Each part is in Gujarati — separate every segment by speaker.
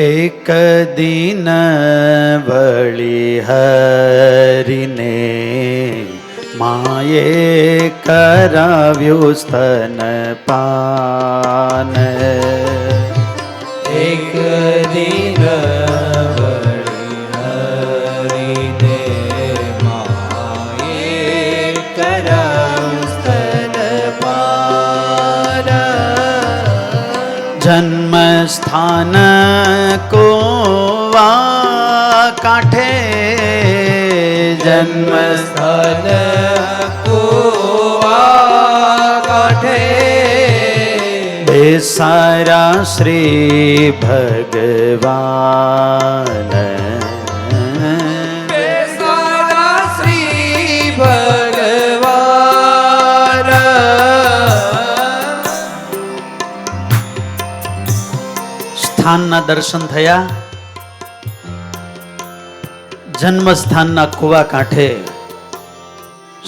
Speaker 1: એક દિન વળી હરિને માએ કરાવ્યું સ્તનપાન.
Speaker 2: એક દિન વળી હરિને માએ કરાવ્યું સ્તનપાન.
Speaker 1: જન્મ સ્થાન કુવા કાંઠે,
Speaker 2: જન્મ સ્થાન કુવા કાંઠે
Speaker 1: બેસારા શ્રી ભગવાન.
Speaker 2: બેસારા શ્રી ભગવાન.
Speaker 1: સ્થાનના દર્શન થયા. જન્મસ્થાનના કુવા કાંઠે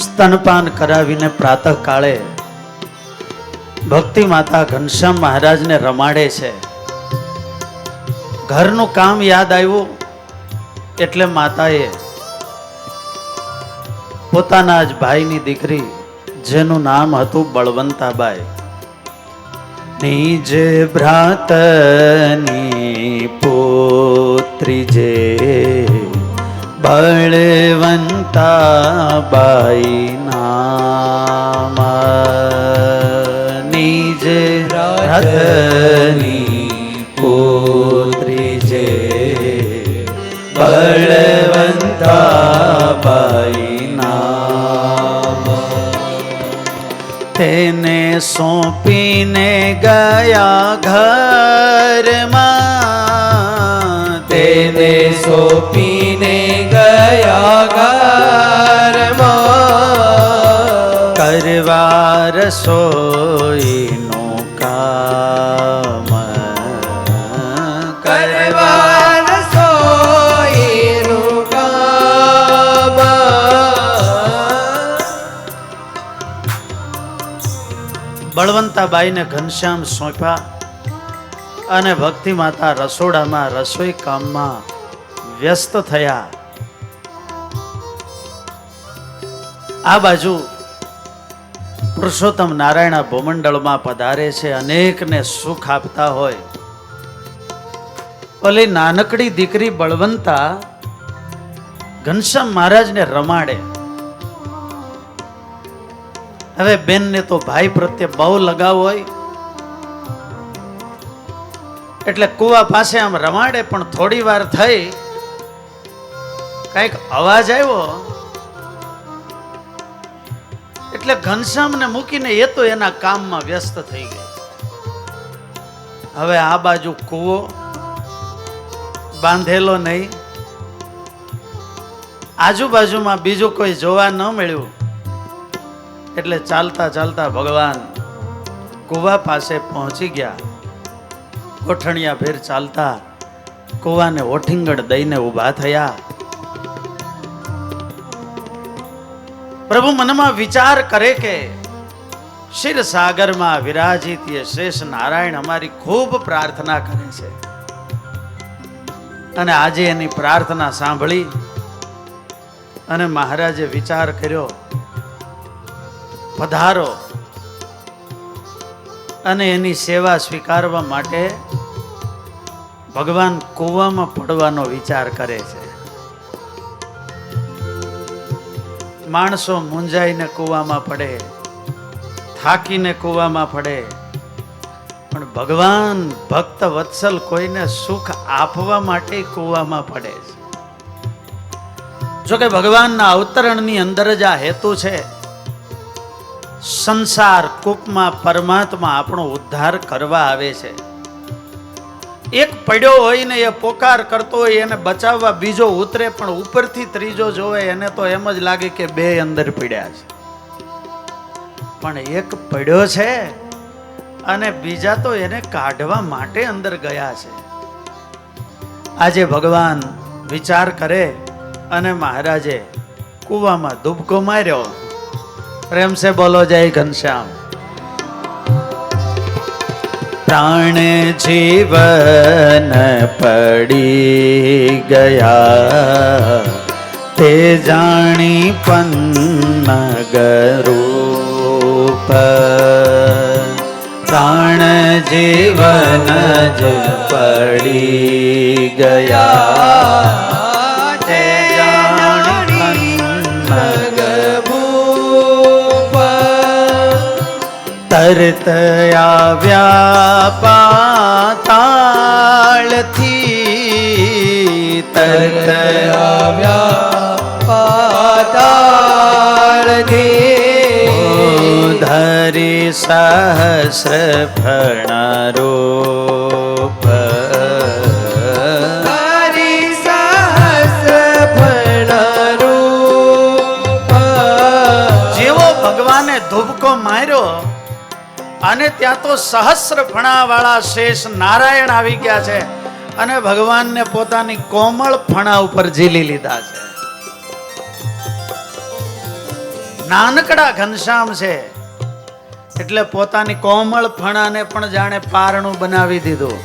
Speaker 1: સ્તનપાન કરાવીને પ્રાતઃ કાળે ભક્તિ માતા ઘનશ્યામ મહારાજને રમાડે છે. ઘરનું કામ યાદ આવ્યું એટલે માતાએ પોતાના જ ભાઈની દીકરી, જેનું નામ હતું બળવંતાબાઈ, નિજ ભ્રાતની પુત્રી જે બળવંતાબાઈ નામ, નિજ ભ્રાતની પુત્રી જે બળવંતાબાઈ નામ, તેને સોંપીને ગયા ઘરમાં,
Speaker 2: તેને સોંપીને ગયા ઘરમાં
Speaker 1: કરવા રસોઈનું કામ,
Speaker 2: કરવા રસોઈનું કામ.
Speaker 1: બળવંતાબાઈને ઘનશ્યામ સોંપ્યા અને ભક્તિ માતા રસોડામાં રસોઈ કામમાં વ્યસ્ત થયા. આ બાજુ પુરુષોત્તમ નારાયણ ભૂમંડળમાં પધારે છે, અનેકને સુખ આપતા હોય. ઓલી નાનકડી દીકરી બળવંતા ઘનશ્યામ મહારાજને રમાડે. હવે બેનને તો ભાઈ પ્રત્યે બહુ લગાવ હોય એટલે કુવા પાસે આમ રમાડે, પણ થોડી વાર થઈ કઈક અવાજ આવ્યો એટલે ઘનશ્યામને મૂકીને એ તો એના કામમાં વ્યસ્ત થઈ ગઈ. હવે આ બાજુ કૂવો બાંધેલો નહીં, આજુબાજુમાં બીજું કોઈ જોવા ન મળ્યું એટલે ચાલતા ચાલતા ભગવાન કૂવા પાસે પહોંચી ગયા. ગોઠણિયા ભેર ચાલતા કૂવાને ઓઠીંગણ દઈને ઊભા થયા. પ્રભુ મનમાં વિચાર કરે કે ક્ષીર સાગરમાં વિરાજિત એ શેષ નારાયણ અમારી ખૂબ પ્રાર્થના કરે છે, અને આજે એની પ્રાર્થના સાંભળી અને મહારાજે વિચાર કર્યો, પધારો, અને એની સેવા સ્વીકારવા માટે ભગવાન કૂવામાં પડવાનો વિચાર કરે છે. માણસો મૂંઝાઈને કૂવામાં પડે, થાકીને કૂવામાં પડે, પણ ભગવાન ભક્ત વત્સલ કોઈને સુખ આપવા માટે કૂવામાં પડે છે. જોકે ભગવાનના અવતરણની અંદર જ આ હેતુ છે. સંસાર કૂપમાં પરમાત્મા આપણો ઉદ્ધાર કરવા આવે છે. એક પડ્યો હોય ને એ પોકાર કરતો હોય, એને બચાવવા બીજો ઉતરે, પણ ઉપરથી ત્રીજો જોવે એને તો એમ જ લાગે કે બે અંદર પડ્યા છે. પણ એક પડ્યો છે અને બીજા તો એને કાઢવા માટે અંદર ગયા છે. આજે ભગવાન વિચાર કરે અને મહારાજે કૂવામાં ડૂબકો માર્યો. પ્રેમ સે બોલો જય ઘનશ્યામ. પ્રાણ જીવન પડી ગયા તે જાણી પન્નગરૂપ પ્રાણ જીવન જ પડી ગયા તે જાણી
Speaker 2: પન્નગરૂપ
Speaker 1: તરત આવ્યા પાતાળથી તરત
Speaker 2: આવ્યા પાતાળથી
Speaker 1: ધરી સહસ્ર ફણરૂપ
Speaker 2: હરી સહસ્ર ફણરૂપ
Speaker 1: જેવો ભગવાને ધુબકો માર્યો અને ત્યાં તો સહસ્ર ફણા વાળા શેષ નારાયણ આવી ગયા છે અને ભગવાનને પોતાની કોમળ ફણા ઉપર ઝીલી લીધા છે. નાનકડા ઘનશ્યામ છે એટલે પોતાની કોમળ ફણાને પણ જાણે પારણું બનાવી દીધું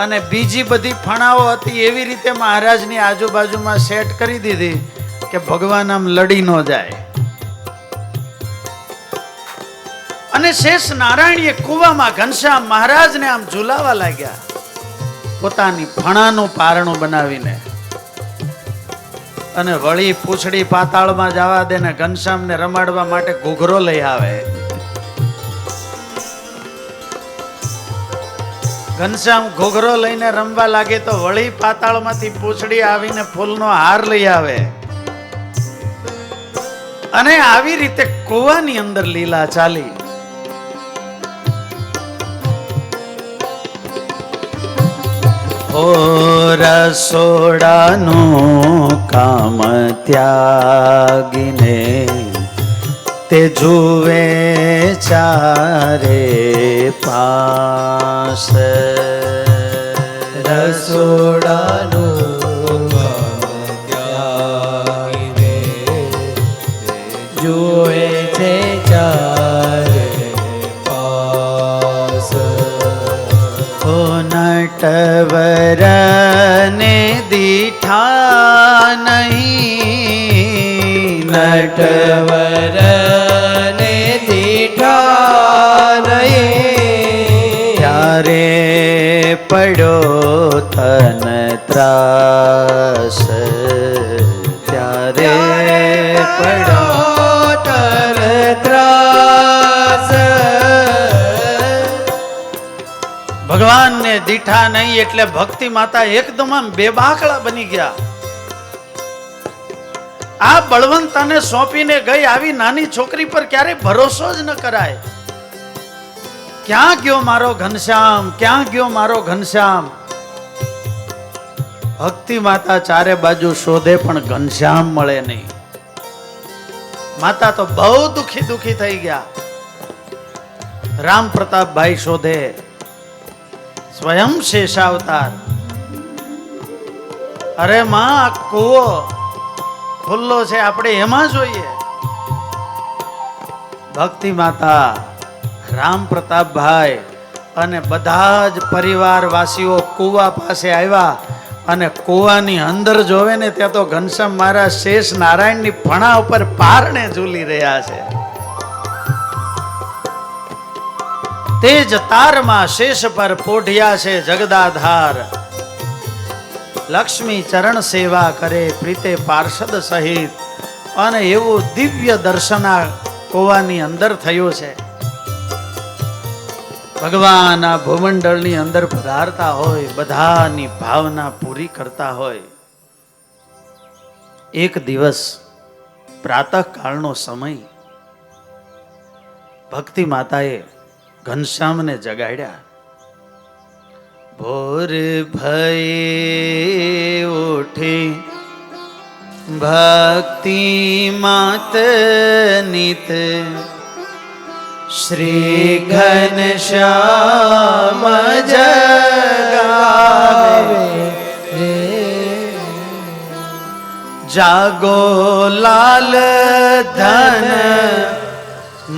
Speaker 1: અને બીજી બધી ફણાઓ હતી એવી રીતે મહારાજની આજુબાજુમાં સેટ કરી દીધી કે ભગવાન આમ લડી ન જાય. અને શેષ નારાયણીએ કુવામાં ઘનશ્યામ મહારાજને આમ ઝુલાવા લાગ્યા પોતાની ફણાનું પારણું બનાવીને અને વળી પૂંછડી પાતાળમાં જવા દે ને ઘનશ્યામને રમાડવા માટે ઘૂઘરો લઈ આવે. ઘનશ્યામ ઘૂઘરો લઈને રમવા લાગે તો વળી પાતાળમાંથી પૂંછડી આવીને ફૂલનો હાર લઈ આવે અને આવી રીતે કુવાની અંદર લીલા ચાલી. ઓ રસોડાનું કામ ત્યાગીને તે જુએ ચારે પાસ
Speaker 2: રસોડાનું ત્યાગીને જુએ છે ચારે પાસ
Speaker 1: ઓ નટવરને દીઠા નહીં
Speaker 2: નટવરને દીઠા નહીં
Speaker 1: ત્યારે પડ્યો તન ત્રાસ ત્યારે પડ્યો
Speaker 2: તન ત્રાસ
Speaker 1: ભગવાનને દીઠા નહીં એટલે ભક્તિ માતા એકદમ આમ બેબાકળા બની ગયા. આ બળવંતાને સોંપીને ગઈ આવી નાની છોકરી પર ક્યારે ભરોસો જ ન કરાય. ક્યાં ગયો મારો ઘનશ્યામ, ક્યાં ગયો મારો ઘનશ્યામ? ભક્તિ માતા ચારે બાજુ શોધે પણ ઘનશ્યામ મળે નહીં. માતા તો બહુ દુખી થઈ ગયા. રામ પ્રતાપભાઈ શોધે, સ્વયં શેષાવતાર. અરે માં આ કૂવો ખુલ્લો છે, આપણે એમાં જોઈએ. ભક્તિ માતા, રામ પ્રતાપભાઈ અને બધા જ પરિવારવાસીઓ કૂવા પાસે આવ્યા અને કૂવાની અંદર જોવે ને ત્યાં તો ઘનશ્યામ મહારાજ શેષ નારાયણની ફણા ઉપર પારણે ઝૂલી રહ્યા છે. તેજ તારમાં શેષ પર પોઢિયા છે જગદાધાર. લક્ષ્મી ચરણ સેવા કરે પ્રીતે પાર્ષદ સહિત. અને એવું દિવ્ય દર્શન આ કૂવાની અંદર થયું છે. ભગવાન આ ભૂમંડળની અંદર પધારતા હોય, બધાની ભાવના પૂરી કરતા હોય. એક દિવસ પ્રાતઃકાળનો સમય ભક્તિ માતાએ ઘનશ્યામને જગાડ્યા. ભોર ભયે ઉઠી ભક્તિ માત નિત શ્રી ઘનશ્યામ જગાવે. જાગો લાલ ધન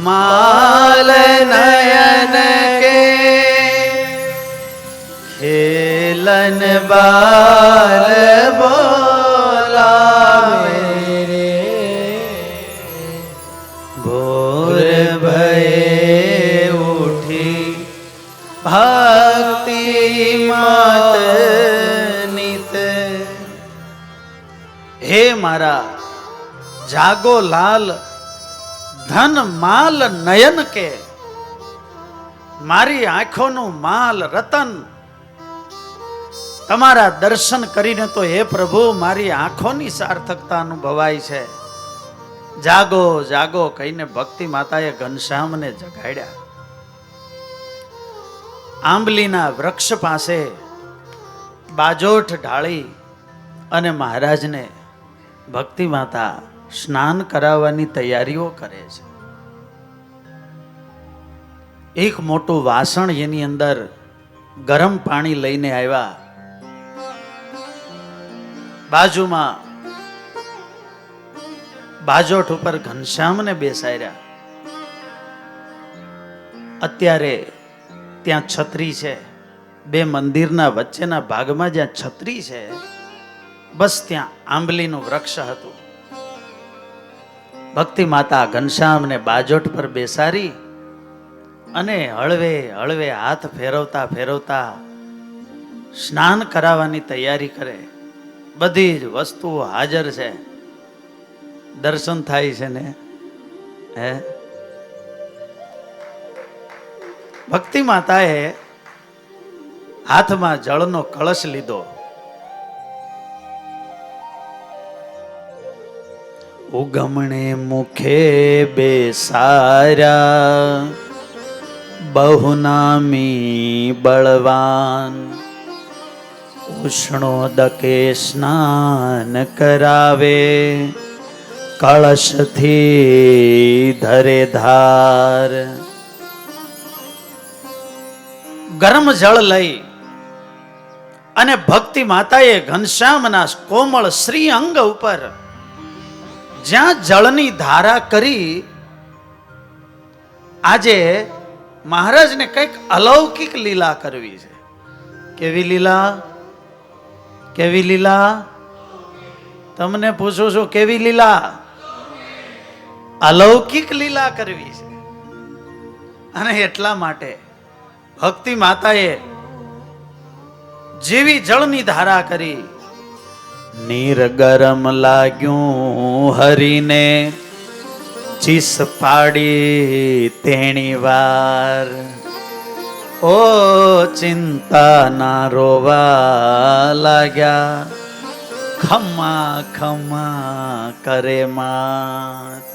Speaker 1: માલ નયન કે હેલન બાલ બોલાવે
Speaker 2: રે
Speaker 1: ભોર ભયે ઉઠી ભક્તિ માત નિત. હે મારા જાગો લાલ ધન માલ નયન કે, મારી આંખોનું માલ રતન, તમારા દર્શન કરીને તો હે પ્રભુ મારી આંખોની સાર્થકતા અનુભવાય છે. જાગો જાગો કહીને ભક્તિ માતાએ ઘનશ્યામને જગાડ્યા. આંબલીના વૃક્ષ પાસે બાજોઠ ઢાળી અને મહારાજને ભક્તિ માતા સ્નાન કરાવવાની તૈયારીઓ કરે છે. એક મોટું વાસણ એની અંદર ગરમ પાણી લઈને આવ્યા. બાજુમાં બાજોઠ ઉપર ઘનશ્યામને બેસાડ્યા. અત્યારે ત્યાં છત્રી છે, બે મંદિરના વચ્ચેના ભાગમાં જ્યાં છત્રી છે, બસ ત્યાં આંબલીનું વૃક્ષ હતું. ભક્તિ માતા ઘનશ્યામને બાજોઠ પર બેસાડી અને હળવે હળવે હાથ ફેરવતા ફેરવતા સ્નાન કરાવવાની તૈયારી કરે. બધી જ વસ્તુઓ હાજર છે. દર્શન થાય છે ને? હે, ભક્તિ માતાએ હાથમાં જળનો કળશ લીધો. ઉગમણે મુખે બેસાર્યા બહુનામી બળવાન, ઉષ્ણોદકે સ્નાન કરાવે કળશથી ધરે ધાર. ગરમ જળ લઈ અને ભક્તિ માતાએ ઘનશ્યામના કોમળ શ્રી અંગ ઉપર જ્યાં જળની ધારા કરી, આજે મહારાજને કંઈક અલૌકિક લીલા કરવી છે. કેવી લીલા? કેવી લીલા? તમને પૂછું છું, કેવી લીલા? અલૌકિક લીલા કરવી છે. અને એટલા માટે ભક્તિ માતાએ જેવી જળની ધારા કરી, નીર ગરમ લાગ્યું હરીને, ચીસ પાડી તેણી વાર. ઓ ચિંતા ના રોવા લાગ્યા, ખમ્મા ખમ્મા કરે માત.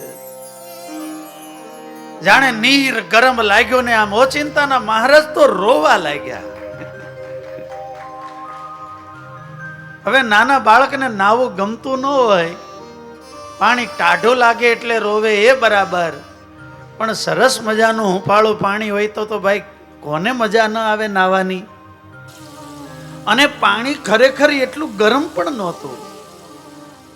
Speaker 1: જાણે નીર ગરમ લાગ્યો ને આમ ઓચિંતાના મહારાજ તો રોવા લાગ્યા. હવે નાના બાળકને નાવું ગમતું ન હોય, પાણી ટાઢું લાગે એટલે રોવે એ બરાબર, પણ સરસ મજાનું હુંફાળું પાણી હોય તો ભાઈ કોને મજા ન આવે નાવાની? અને પાણી ખરેખર એટલું ગરમ પણ નહોતું.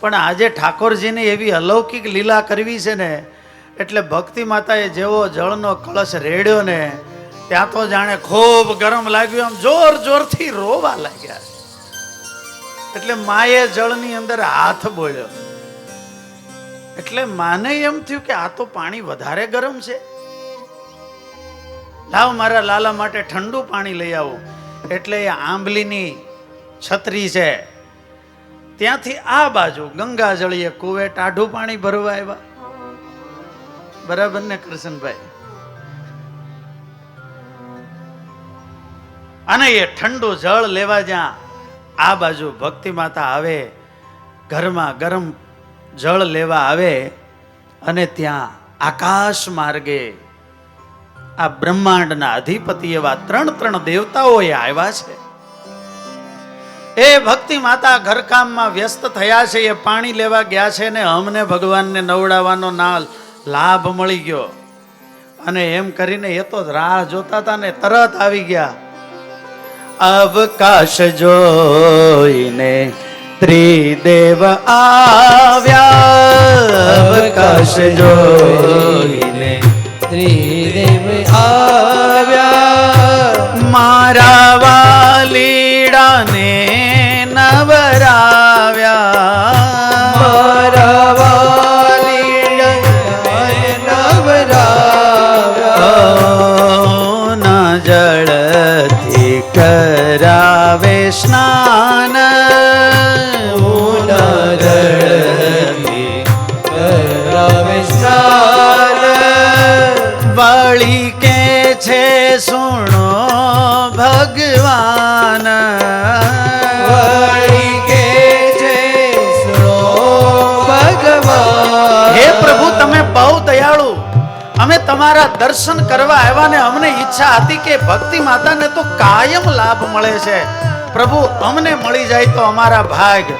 Speaker 1: પણ આજે ઠાકોરજીને એવી અલૌકિક લીલા કરવી છે ને, એટલે ભક્તિ માતાએ જેવો જળનો કળશ રેડ્યો ને, ત્યાં તો જાણે ખૂબ ગરમ લાગ્યું, આમ જોર જોરથી રોવા લાગ્યા. એટલે માએ જળની અંદર હાથ બોલ્યો. એટલે માને એમ થયું કે આ તો પાણી વધારે ગરમ છે, લાવ મારા લાલા માટે ઠંડુ પાણી લઈ આવું. એટલે એ આંબલીની છત્રી છે, ત્યાંથી આ બાજુ ગંગાજળીએ કુવે ટાઢું પાણી ભરવા આવ્યા. બરાબર ને કૃષ્ણભાઈ? અને એ ઠંડુ જળ લેવા જ્યાં આ બાજુ ભક્તિ માતા આવે, ઘરમાં ગરમ જળ લેવા આવે, અને ત્યાં આકાશ માર્ગે આ બ્રહ્માંડના અધિપતિ એવા ત્રણ દેવતાઓ આવ્યા છે. એ ભક્તિ માતા ઘરકામમાં વ્યસ્ત થયા છે, એ પાણી લેવા ગયા છે ને અમને ભગવાનને નવડાવવાનો લાભ મળી ગયો. અને એમ કરીને એ તો રાહ જોતા હતા ને તરત આવી ગયા. અવકાશ જોઈને ત્રિદેવ આવ્યા, અવકાશ જોઈને
Speaker 2: ત્રિદેવ આવ્યા,
Speaker 1: મારા વાલી કરાવે સ્નાન
Speaker 2: ઉનાદળથી કરાવે સ્નાન
Speaker 1: વળી કે છે સુણો ભગવાન
Speaker 2: વળી કે છે સુનો ભગવાન
Speaker 1: હે પ્રભુ તમે બહુ દયાળુ અમે તમારા દર્શન કરવા આવ્યા ને અમને ઈચ્છા હતી કે ભક્તિ માતાને તો કાયમ લાભ મળે છે પ્રભુ અમને મળી જાય તો અમારા ભાગ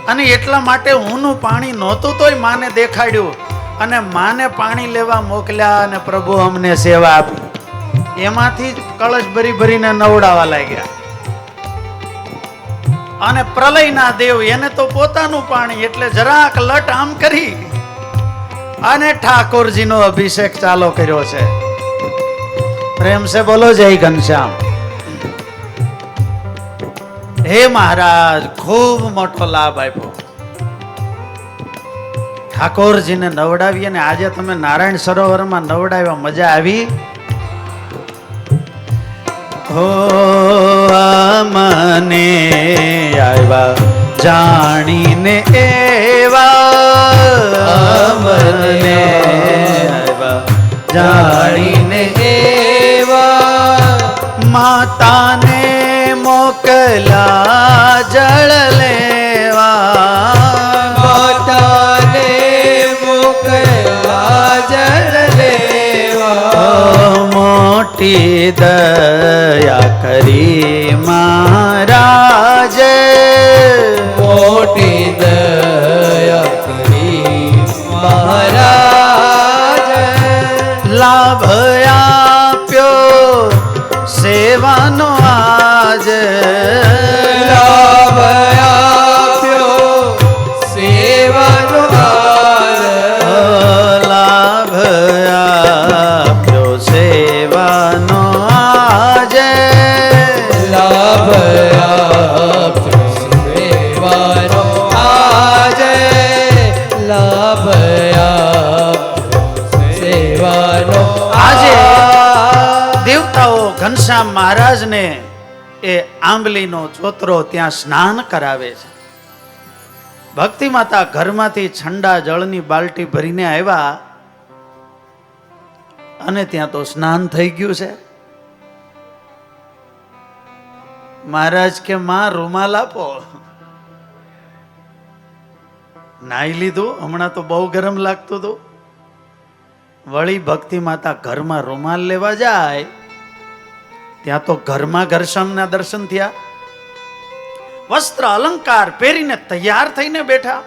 Speaker 1: અને એટલા માટે ઊનું પાણી નહોતું તોય માને દેખાડ્યું અને માને પાણી લેવા મોકલ્યા અને પ્રભુ અમને સેવા આપી એમાંથી જ કળશ ભરી ભરીને નવડાવવા લાગ્યા અને પ્રલયના દેવ એને તો પોતાનું પાણી એટલે જરાક લટ આમ કરી અને ઠાકોરજીનો અભિષેક ચાલો કર્યો છે પ્રેમ સે બોલો જય ઘનશ્યામ હે મહારાજ ખૂબ મોટો લાભ આપ્યો ઠાકોરજીને નવડાવી અને આજે તમે નારાયણ સરોવરમાં નવડાવ્યા મજા આવી હો મને આવ્યા જાણીને એવા
Speaker 2: મને જાણીને એવા
Speaker 1: માતાને મોકલા જળ લેવા
Speaker 2: માતાને મોકલા જળ લેવા
Speaker 1: મોટી દયા કરી મહારાજ
Speaker 2: મોટી દયા કરી મહારાજ
Speaker 1: લાભ આપ્યો સેવાનો આજ
Speaker 2: લાભ આપ્યો સેવાનો આજ
Speaker 1: લાભ આપ્યો સેવાનો આજ
Speaker 2: લાભ આપ્યો સેવાનો આજ લાભ આપ્યો સેવાનો
Speaker 1: આજે દેવતાઓ ઘનશ્યામ મહારાજને એ આંબલીનો ચોતરો ત્યાં સ્નાન કરાવે છે ભક્તિ માતા ઘરમાંથી ઠંડા જળની બાલટી ભરીને આવ્યા અને ત્યાં તો સ્નાન થઈ ગયું છે મહારાજ કે માં રૂમાલ આપો નાઈ લીધું હમણાં તો બહુ ગરમ લાગતું હતું વળી ભક્તિ માતા ઘરમાં રૂમાલ લેવા જાય ત્યાં તો ઘરમાં ઘનશ્યામના દર્શન થયા વસ્ત્ર અલંકાર પહેરીને તૈયાર થઈને બેઠા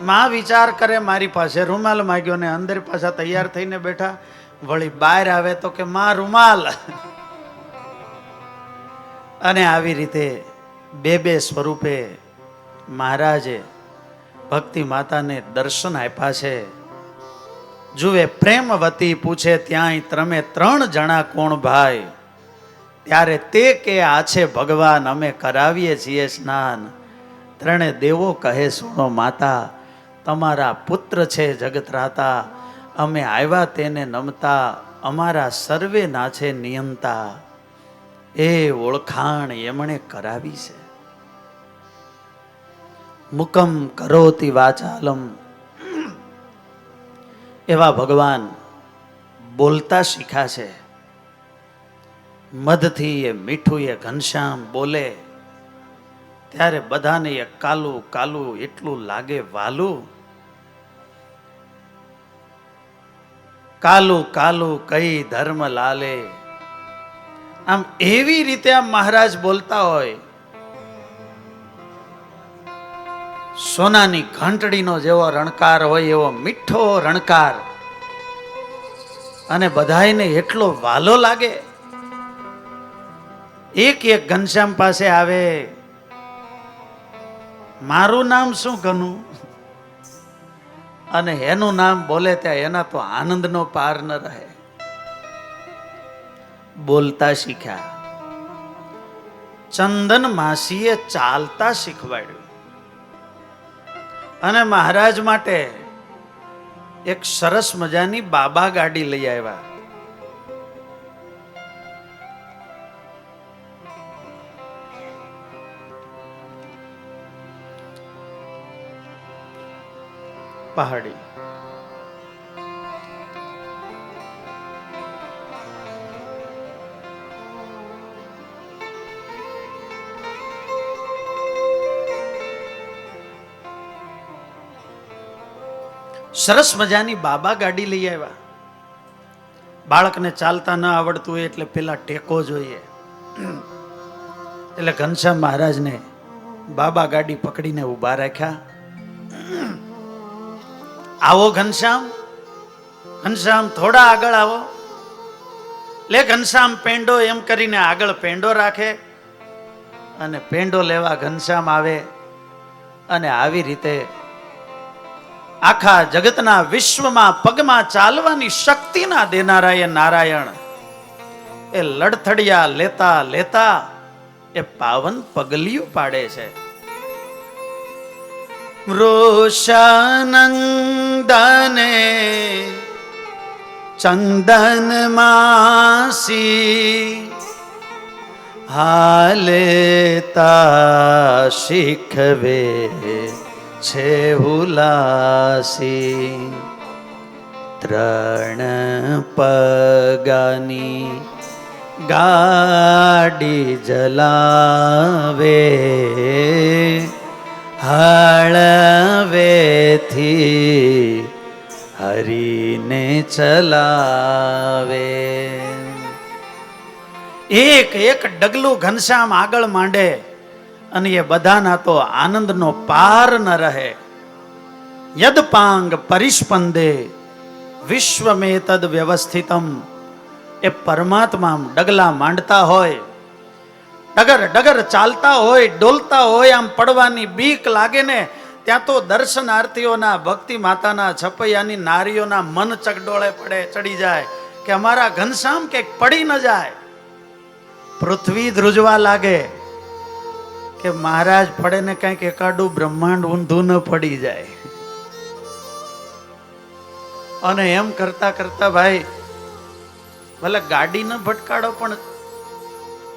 Speaker 1: માં વિચાર કરે મારી પાસે રૂમાલ માંગ્યો ને અંદર પાછા તૈયાર થઈને બેઠા વળી બહાર આવે તો કે માં રૂમાલ અને આવી રીતે બે બે સ્વરૂપે મહારાજે ભક્તિ માતાને દર્શન આપ્યા છે જુએ પ્રેમવતી પૂછે ત્યાંય તમે 3 જણા કોણ ભાઈ ત્યારે તે કે આ છે ભગવાન અમે કરાવીએ છીએ સ્નાન ત્રણે દેવો કહે સુનો માતા તમારા પુત્ર છે જગતરાતા અમે આવ્યા તેને નમતા અમારા સર્વે ના છે નિયંતા એ ઓળખાણ એમણે કરાવી છે મુકમ કરોતિ વાચાલમ એવા ભગવાન બોલતા શીખ્યા છે મધથી એ મીઠું એ ઘનશ્યામ બોલે ત્યારે બધાને એ કાલું કાલું એટલું લાગે વાલું કાલું કાલું કઈ ધર્મ લાલે આમ એવી રીતે આમ મહારાજ બોલતા હોય સોનાની ઘંટડીનો જેવો રણકાર હોય એવો મીઠો રણકાર અને બધાયને એટલો વાલો લાગે એક એક ઘનશ્યામ પાસે આવે મારું નામ શું ઘનું અને એનું નામ બોલે ત્યાં એના તો આનંદનો પાર ન રહે બોલતા શીખ્યા ચંદન માસીએ ચાલતા શીખવાડ્યું અને મહારાજ માટે એક સરસ મજાની બાબા ગાડી લઈ આવ્યા પહાડી. સરસ મજાની બાબા ગાડી લઈ આવ્યા. બાળકને ચાલતા ન આવડતું હોય એટલે પેલા ટેકો જોઈએ. એટલે ઘનશ્યામ મહારાજને બાબા ગાડી પકડીને ઊભા રાખ્યા. આવો ઘનશ્યામ, ઘનશ્યામ થોડા આગળ આવો. લે ઘનશ્યામ પેંડો, એમ કરીને આગળ પેંડો રાખે અને પેંડો લેવા ઘનશ્યામ આવે. અને આવી રીતે આખા જગતના વિશ્વમાં પગમાં ચાલવાની શક્તિના દેનારા એ નારાયણ એ લડથડિયા લેતા લેતા એ પાવન પગલિયું પાડે છે. વૃષાનંદને ચંદન માસી હાલેતા શીખવે છે ઉલાસી. ત્રણ પગાની ગાડી જલાવે હળવેથી હરીને ચલાવે. એક એક ડગલું ઘનશ્યામ આગળ માંડે અને એ બધાના તો આનંદનો પાર ન રહે. યદપાંગ પરિસ્પંદે વિશ્વમે તદ વ્યવસ્થિતમ. એ પરમાત્મા ડગલા માંડતા હોય, ડગર ડગર ચાલતા હોય, ડોલતા હોય, આમ પડવાની બીક લાગે ને ત્યાં તો દર્શનાર્થીઓના, ભક્તિ માતાના, છપૈયાની નારીઓના મન ચકડોળે પડે, ચડી જાય કે અમારા ઘનશ્યામ કે પડી ન જાય. પૃથ્વી ધ્રુજવા લાગે કે મહારાજ પડે ને કંઈક એકાડું બ્રહ્માંડ ઊંધું ન પડી જાય. અને એમ કરતા કરતા ભાઈ ભલે ગાડી ન ભટકાડો પણ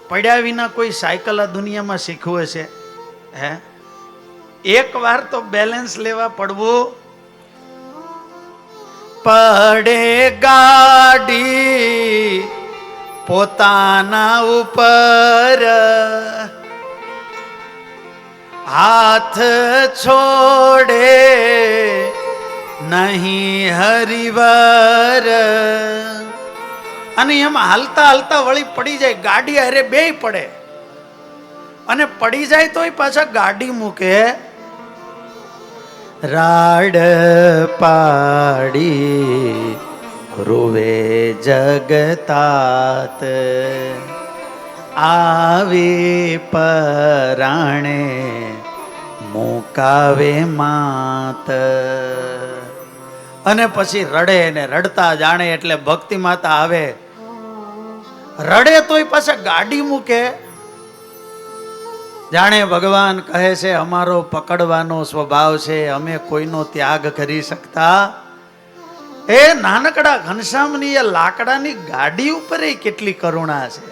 Speaker 1: પડ્યા વિના કોઈ સાયકલ આ દુનિયામાં શીખવું હશે હે? એક વાર તો બેલેન્સ લેવા પડવું. પડે ગાડી પોતાના ઉપર, હાથ છોડે નહીં હરિવર. અને એમ હાલતા હાલતા વળી પડી જાય, ગાડી અરે બેય પડે. અને પડી જાય તોય પાછા ગાડી મૂકે. રાડ પાડી રૂવે જગતાત, આવી પરાણે મુકાવે માત. અને પછી રડે ને રડતા જાણે એટલે ભક્તિ માતા આવે. રડે તોય પાછા ગાડી મૂકે. જાણે ભગવાન કહે છે અમારો પકડવાનો સ્વભાવ છે, અમે કોઈનો ત્યાગ કરી શકતા. એ નાનકડા ઘનશ્યામની એ લાકડાની ગાડી ઉપર એ કેટલી કરુણા છે.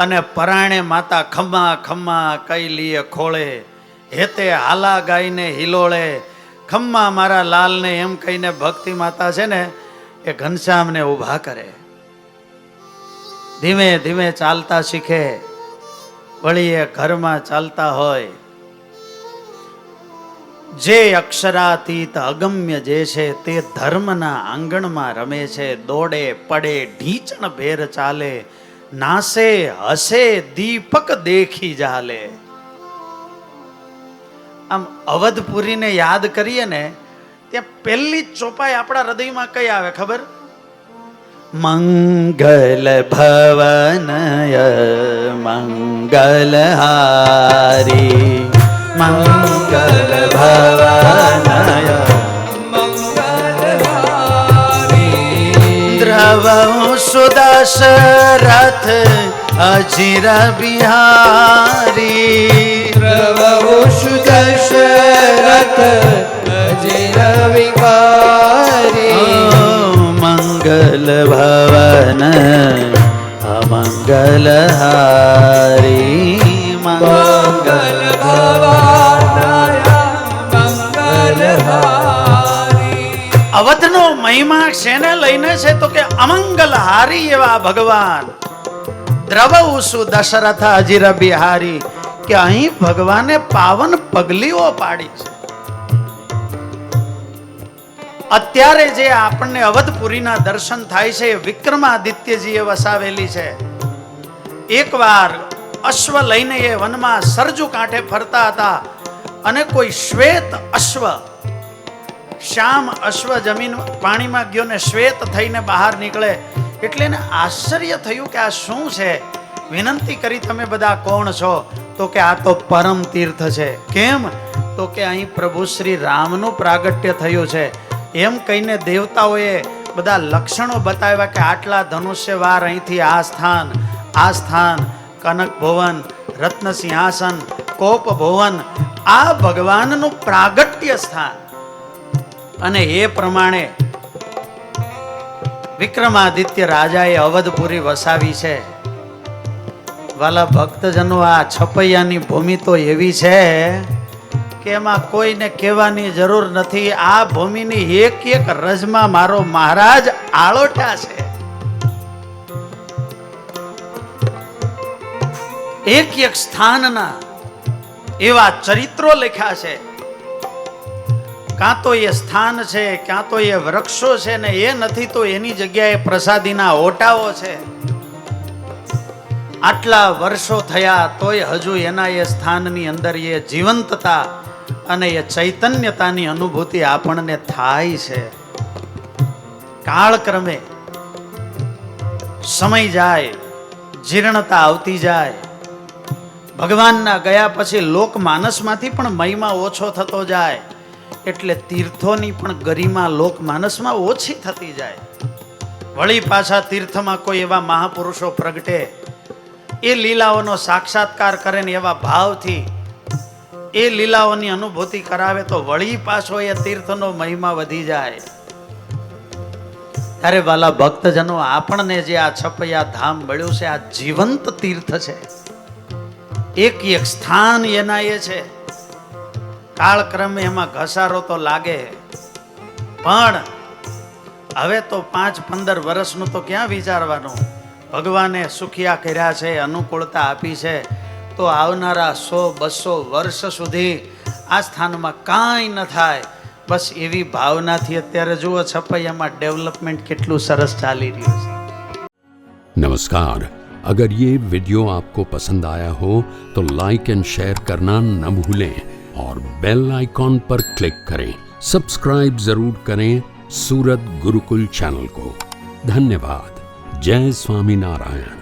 Speaker 1: અને પરાણે માતા ખમ્મા ખમ્મા કઈ લીએ ખોળે, હેતે હાલા ગાઈને હિલોળે. ખમ્મા મારા લાલને એમ કહીને ભક્તિ માતા છે ને એ ઘનશ્યામને ઊભા કરે. ધીમે ધીમે ચાલતા શીખે. વળી એ ઘરમાં ચાલતા હોય, જે અક્ષરાતીત અગમ્ય જે છે તે ધર્મના આંગણમાં રમે છે. દોડે પડે ઢીચણ ભેર ચાલે, નાસે હસે દીપક દેખી જાલે. આમ અવધપુરીને યાદ કરીએ ને ત્યાં પહેલી જ ચોપાઈ આપણા હૃદયમાં કઈ આવે ખબર? મંગલ ભવનય મંગલહારી, મંગલ ભવનય મંગલહારી. દ્રવ સુદશરથ અજીર બિહારી,
Speaker 2: દ્રવ સુદશરથ અજીર બિહારી.
Speaker 1: મંગલ ભવન અમંગલહારી,
Speaker 2: મંગલ ભવન મંગલહારી.
Speaker 1: અવધનો મહિમા શેને લઈને છે તો કે અમંગલહારી એવા ભગવાન દ્રવઉસુ દશરથ અજીર બિહારી, કે અહીં ભગવાને પાવન પગલીઓ પાડી છે. અત્યારે જે આપણને અવધપુરીના દર્શન થાય છે એ વિક્રમાદિત્યજીએ વસાવેલી છે. એકવાર અશ્વ લઈને એ વનમાં સરજુ કાંઠે ફરતા હતા અને કોઈ શ્વેત અશ્વ, શ્યામ અશ્વ જમીન પાણીમાં ગયો ને શ્વેત થઈને બહાર નીકળે એટલે એને આશ્ચર્ય થયું કે આ શું છે. વિનંતી કરી, તમે બધા કોણ છો? તો કે આ તો પરમ તીર્થ છે. કેમ? તો કે અહીં પ્રભુ શ્રી રામનું પ્રાગટ્ય થયું છે. એમ કહીને દેવતાઓએ બધા લક્ષણો બતાવ્યા કે આટલા ધનુષ્યવાર અહીંથી આ સ્થાન કનક ભુવન, રત્ન સિંહાસન, કોપ ભુવન, આ ભગવાનનું પ્રાગટ્ય સ્થાન. અને એ પ્રમાણે વિક્રમાદિત્ય રાજાએ અવધપુરી વસાવી છે. વાલા ભક્તજનો, આ છપૈયાની ભૂમિ તો એવી છે કે એમાં કોઈને કહેવાની જરૂર નથી. આ ભૂમિની એક એક રજમાં મારો મહારાજ આળોટા છે. એક એક સ્થાનના એવા ચરિત્રો લખ્યા છે. કાં તો એ સ્થાન છે, કાં તો એ વૃક્ષો છે, ને એ નથી તો એની જગ્યાએ પ્રસાદીના ઓટાઓ છે. આટલા વર્ષો થયા તોય હજુ એના એ સ્થાનની અંદર એ જીવંતતા અને એ ચૈતન્યતાની અનુભૂતિ આપણને થાય છે. કાળક્રમે સમય જાય, જીર્ણતા આવતી જાય. ભગવાનના ગયા પછી લોકમાનસમાંથી પણ મહિમા ઓછો થતો જાય એટલે તીર્થોની પણ ગરિમા લોકમાનસમાં ઓછી થતી જાય. વળી પાછા તીર્થમાં કોઈ એવા મહાપુરુષો પ્રગટે, એ લીલાઓનો સાક્ષાત્કાર કરે ને એવા ભાવથી એ લીલાઓની અનુભૂતિ કરાવે તો વળી પાછો એ તીર્થનો મહિમા વધી જાય. ત્યારે વાલા ભક્તજનો, આપણને જે આ છપૈયા ધામ મળ્યું છે આ જીવંત તીર્થ છે. એક એક સ્થાન એના એ છે. કાળક્રમે એમાં ઘસારો તો લાગે, પણ હવે તો 5-15 વર્ષનું તો ક્યાં વિચારવાનું. ભગવાને સુખિયા કર્યા છે, અનુકૂળતા આપી છે, તો આવનારા 100-200 વર્ષ સુધી આ સ્થાનમાં કાંઈ ન થાય. બસ એવી ભાવનાથી અત્યારે જુઓ છપૈયામાં ડેવલપમેન્ટ કેટલું સરસ ચાલી રહ્યું છે.
Speaker 3: नमस्कार, अगर ये वीडियो आपको पसंद आया हो तो लाइक एंड शेयर करना न भूलें और बेल आइकॉन पर क्लिक करें. सब्सक्राइब जरूर करें सूरत गुरुकुल चैनल को. धन्यवाद. जय स्वामीनारायण.